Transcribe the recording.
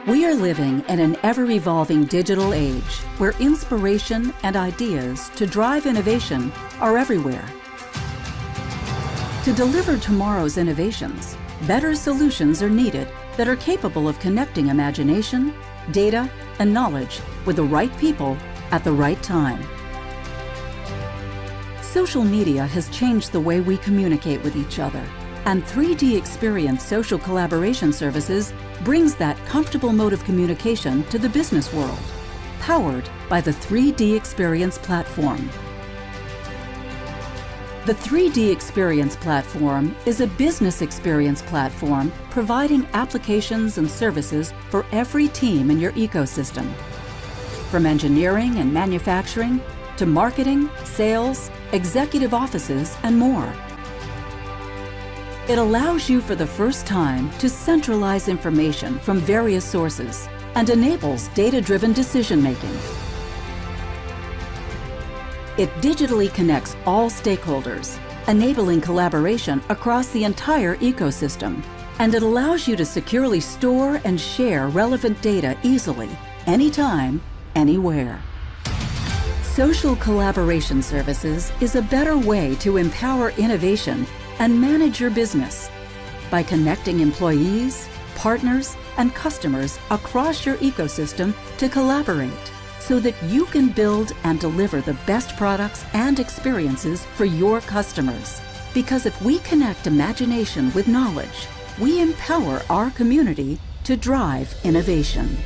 We are living in an ever-evolving digital age where inspiration and ideas to drive innovation are everywhere. To deliver tomorrow's innovations, better solutions are needed that are capable of connecting imagination, data, and knowledge with the right people at the right time. Social media has changed the way we communicate with each other, and 3D Experience Social Collaboration Services brings that comfortable mode of communication to the business world, powered by the 3D Experience Platform. The 3D Experience Platform is a business experience platform providing applications and services for every team in your ecosystem. From engineering and manufacturing to marketing, sales, executive offices, and more. It allows you for the first time to centralize information from various sources and enables data-driven decision-making. It digitally connects all stakeholders, enabling collaboration across the entire ecosystem. And it allows you to securely store and share relevant data easily, anytime, anywhere. Social Collaboration Services is a better way to empower innovation and manage your business by connecting employees, partners, and customers across your ecosystem to collaborate so that you can build and deliver the best products and experiences for your customers. Because if we connect imagination with knowledge, we empower our community to drive innovation.